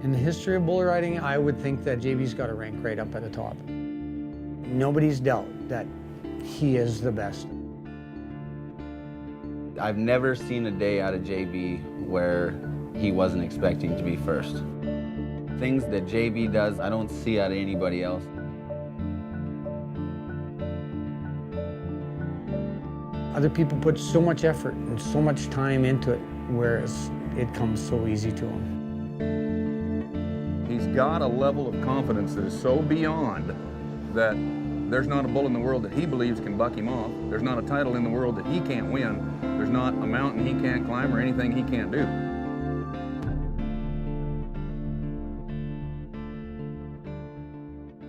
In the history of bull riding, I would think that JB's got to rank right up at the top. Nobody's doubt that he is the best. I've never seen a day out of JB where he wasn't expecting to be first. Things that JB does, I don't see out of anybody else. Other people put so much effort and so much time into it, whereas it comes so easy to him. He's got a level of confidence that is so beyond that there's not a bull in the world that he believes can buck him off. There's not a title in the world that he can't win. There's not a mountain he can't climb or anything he can't do.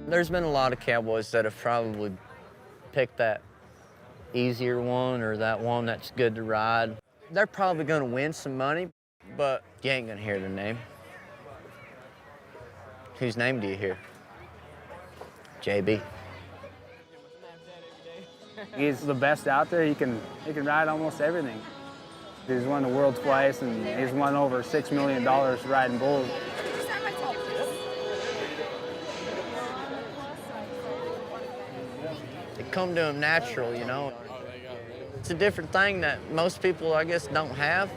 There's been a lot of cowboys that have probably picked that easier one or that one that's good to ride. They're probably going to win some money, but you ain't going to hear their name. Whose name do you hear? JB. He's the best out there. He can ride almost everything. He's won the world twice, and he's won over $6 million riding bulls. It come to him natural, you know. It's a different thing that most people, I guess, don't have,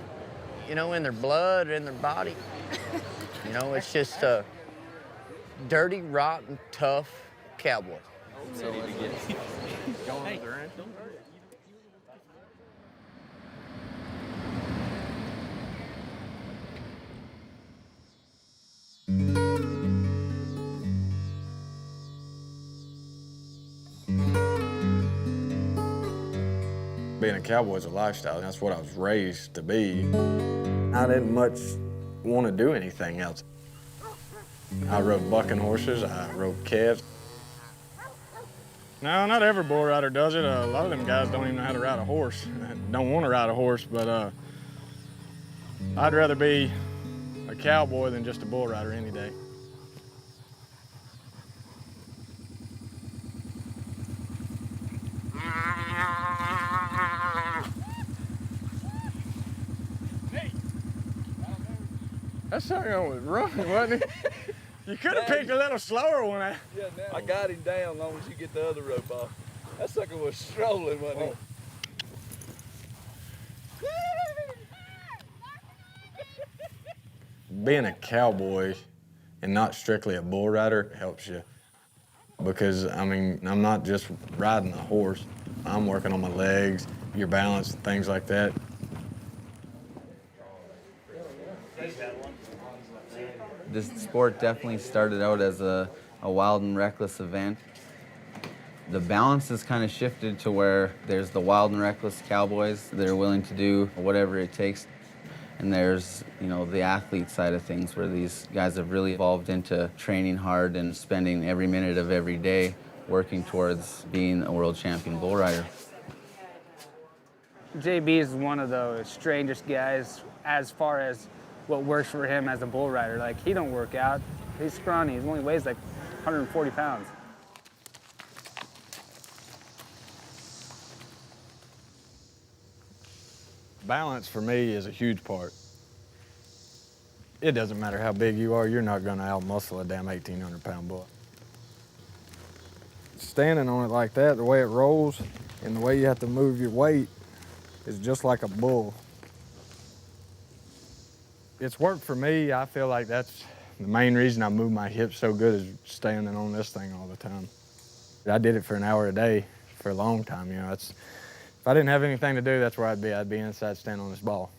you know, in their blood, in their body. You know, it's just a dirty, rotten, tough cowboy. Being a cowboy is a lifestyle, and that's what I was raised to be. I didn't much want to do anything else. I rode bucking horses, I rode calves. No, not every bull rider does it. A lot of them guys don't even know how to ride a horse. Don't want to ride a horse, but I'd rather be a cowboy than just a bull rider any day. That sucker was running, wasn't he? You could have picked a little slower one. Yeah, I got him down as long as you get the other rope off. That sucker was strolling, wasn't he? Being a cowboy and not strictly a bull rider helps you. Because, I mean, I'm not just riding a horse. I'm working on my legs, your balance, things like that. This sport definitely started out as a wild and reckless event. The balance has kind of shifted to where there's the wild and reckless cowboys that are willing to do whatever it takes. And there's, you know, the athlete side of things where these guys have really evolved into training hard and spending every minute of every day working towards being a world champion bull rider. JB is one of the strangest guys as far as what works for him as a bull rider. Like, he don't work out. He's scrawny. He only weighs like 140 pounds. Balance for me is a huge part. It doesn't matter how big you are, you're not gonna out-muscle a damn 1,800-pound bull. Standing on it like that, the way it rolls and the way you have to move your weight is just like a bull. It's worked for me. I feel like that's the main reason I move my hips so good is standing on this thing all the time. I did it for an hour a day for a long time, you know. If I didn't have anything to do, that's where I'd be. I'd be inside standing on this ball.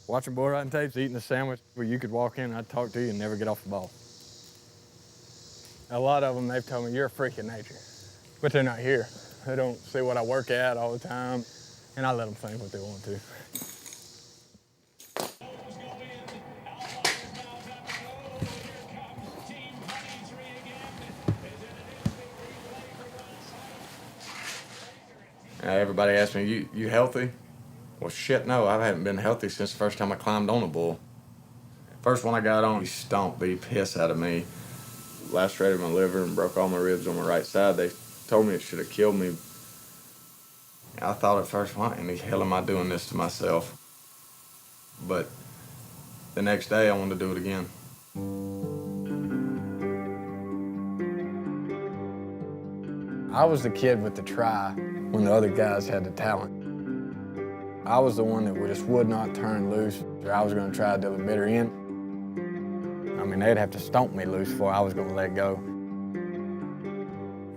Watching bull riding tapes, eating a sandwich where you could walk in and I'd talk to you and never get off the ball. A lot of them, they've told me, you're a freak of nature. But they're not here. They don't see what I work at all the time, and I let them think what they want to. Everybody asks me, you healthy? Well, shit, no. I haven't been healthy since the first time I climbed on a bull. First one I got on, he stomped the piss out of me. Lacerated my liver and broke all my ribs on my right side. They told me it should have killed me. I thought at first, why in the hell am I doing this to myself? But the next day, I wanted to do it again. I was the kid with the try when the other guys had the talent. I was the one that just would not turn loose. I was going to try till the bitter end. I mean, they'd have to stomp me loose before I was going to let go.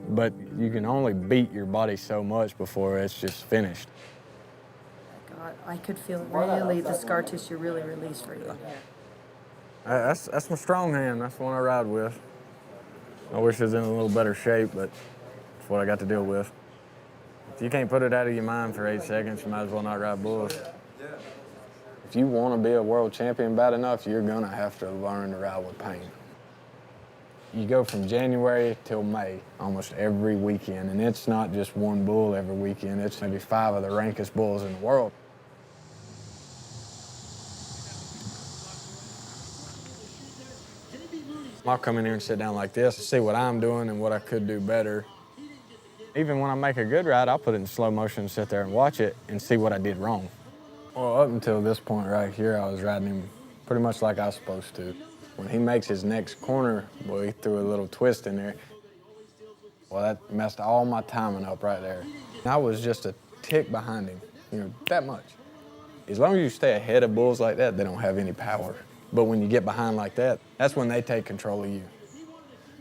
But you can only beat your body so much before it's just finished. God, I could feel really the scar tissue really release for you. That's my strong hand. That's the one I ride with. I wish it was in a little better shape, but it's what I got to deal with. If you can't put it out of your mind for 8 seconds, you might as well not ride bulls. If you want to be a world champion bad enough, you're going to have to learn to ride with pain. You go from January till May almost every weekend, and it's not just one bull every weekend. It's maybe 5 of the rankest bulls in the world. I'll come in here and sit down like this and see what I'm doing and what I could do better. Even when I make a good ride, I'll put it in slow motion and sit there and watch it and see what I did wrong. Well, up until this point right here, I was riding him pretty much like I was supposed to. When he makes his next corner, boy, he threw a little twist in there. Well, that messed all my timing up right there. I was just a tick behind him, you know, that much. As long as you stay ahead of bulls like that, they don't have any power. But when you get behind like that, that's when they take control of you.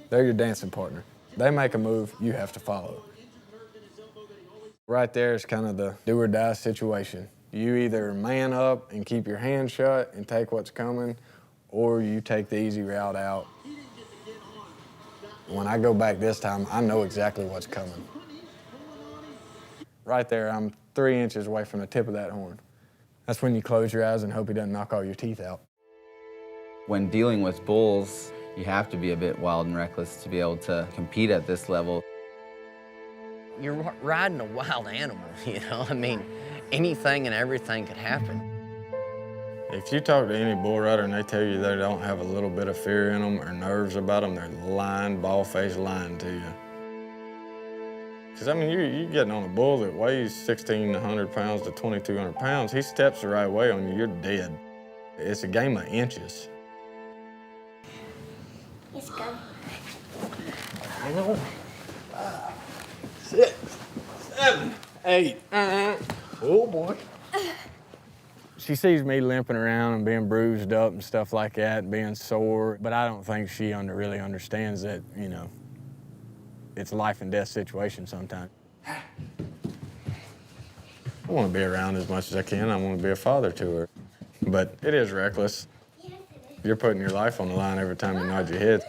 They're your dancing partner. They make a move, you have to follow. Right there is kind of the do or die situation. You either man up and keep your hand shut and take what's coming, or you take the easy route out. When I go back this time, I know exactly what's coming. Right there, I'm 3 inches away from the tip of that horn. That's when you close your eyes and hope he doesn't knock all your teeth out. When dealing with bulls, you have to be a bit wild and reckless to be able to compete at this level. You're riding a wild animal, you know? I mean, anything and everything could happen. If you talk to any bull rider and they tell you they don't have a little bit of fear in them or nerves about them, they're lying, bald-faced lying to you. Because, I mean, you're getting on a bull that weighs 1,600 pounds to 2,200 pounds. He steps the right way on you, you're dead. It's a game of inches. Let's go. I know. 6, 7, 8. Oh, boy. She sees me limping around and being bruised up and stuff like that, and being sore, but I don't think she really understands that, you know, it's a life and death situation sometimes. I want to be around as much as I can. I want to be a father to her. But it is reckless. You're putting your life on the line every time you nod your head.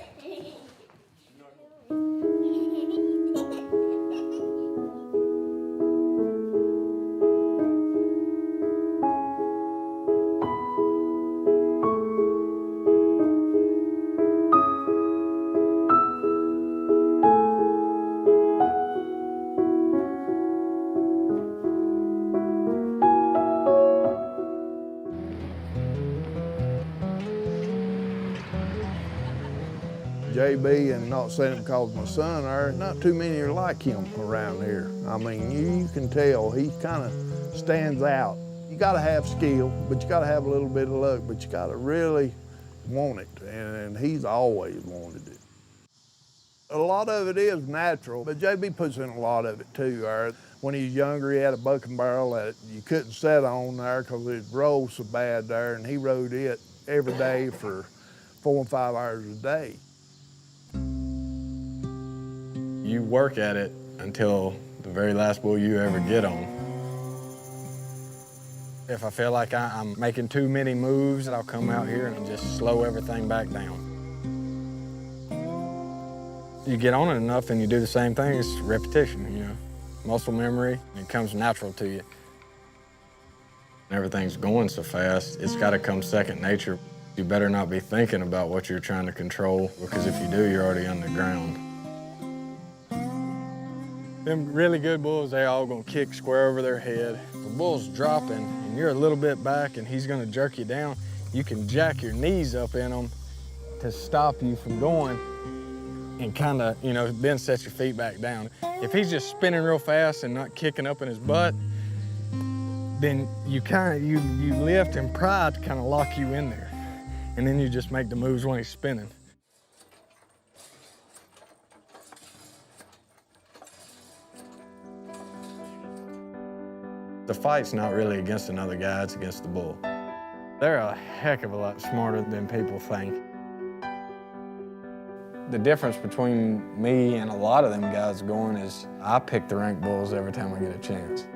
JB, and not saying him because my son are, not too many are like him around here. I mean, you can tell he kind of stands out. You gotta have skill, but you gotta have a little bit of luck, but you gotta really want it, and he's always wanted it. A lot of it is natural, but JB puts in a lot of it too. When he was younger, he had a bucking barrel that you couldn't set on there because it rolled so bad there, and he rode it every day for 4 and 5 hours a day. You work at it until the very last bull you ever get on. If I feel like I'm making too many moves, I'll come out here and just slow everything back down. You get on it enough and you do the same thing, it's repetition, you know. Muscle memory, it comes natural to you. Everything's going so fast, it's gotta come second nature. You better not be thinking about what you're trying to control, because if you do, you're already on the ground. Them really good bulls, they all gonna kick square over their head. If the bull's dropping and you're a little bit back and he's gonna jerk you down, you can jack your knees up in them to stop you from going and kind of, you know, then set your feet back down. If he's just spinning real fast and not kicking up in his butt, then you lift and pride to kind of lock you in there. And then you just make the moves when he's spinning. The fight's not really against another guy, it's against the bull. They're a heck of a lot smarter than people think. The difference between me and a lot of them guys going is I pick the rank bulls every time I get a chance.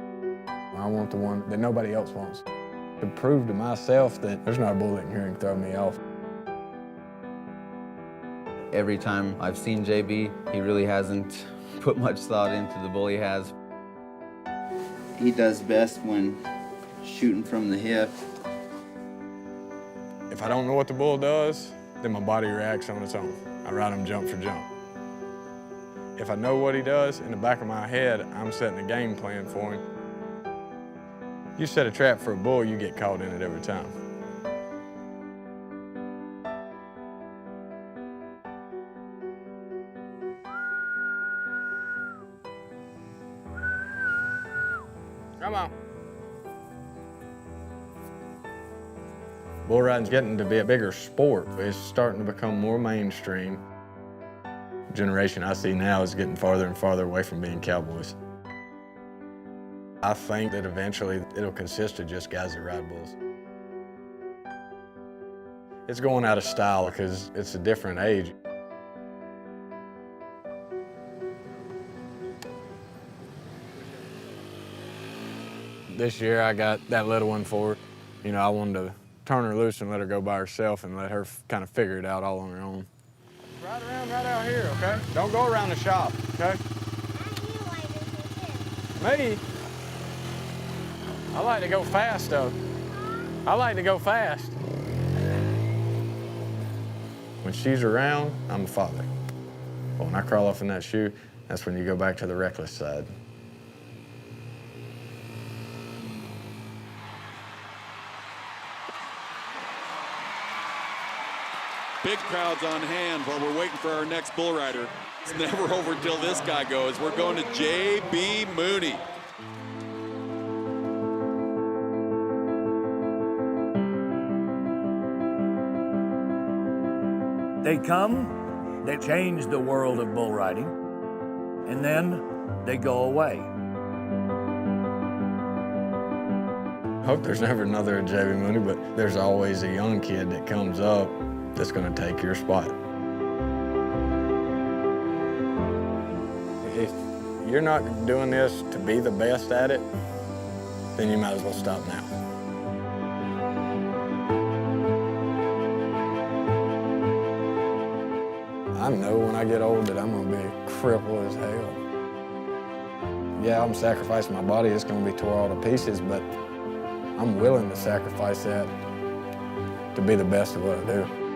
I want the one that nobody else wants. To prove to myself that there's not a bull that can hear and throw me off. Every time I've seen JB, he really hasn't put much thought into the bull he has. He does best when shooting from the hip. If I don't know what the bull does, then my body reacts on its own. I ride him jump for jump. If I know what he does, in the back of my head, I'm setting a game plan for him. You set a trap for a bull, you get caught in it every time. Come on. Bull riding's getting to be a bigger sport. It's starting to become more mainstream. The generation I see now is getting farther and farther away from being cowboys. I think that eventually it'll consist of just guys that ride bulls. It's going out of style because it's a different age. This year I got that little one for her. You know, I wanted to turn her loose and let her go by herself and let her kind of figure it out all on her own. Ride around right out here, okay? Don't go around the shop, okay? Me? I like to go fast, though. I like to go fast. When she's around, I'm a father. But when I crawl off in that shoe, that's when you go back to the reckless side. Big crowds on hand while we're waiting for our next bull rider. It's never over till this guy goes. We're going to J.B. Mauney. They come, they change the world of bull riding, and then they go away. I hope there's never another J.B. Mauney, but there's always a young kid that comes up that's going to take your spot. If you're not doing this to be the best at it, then you might as well stop now. I know when I get old that I'm going to be a cripple as hell. Yeah, I'm sacrificing my body. It's going to be tore all to pieces, but I'm willing to sacrifice that to be the best at what I do.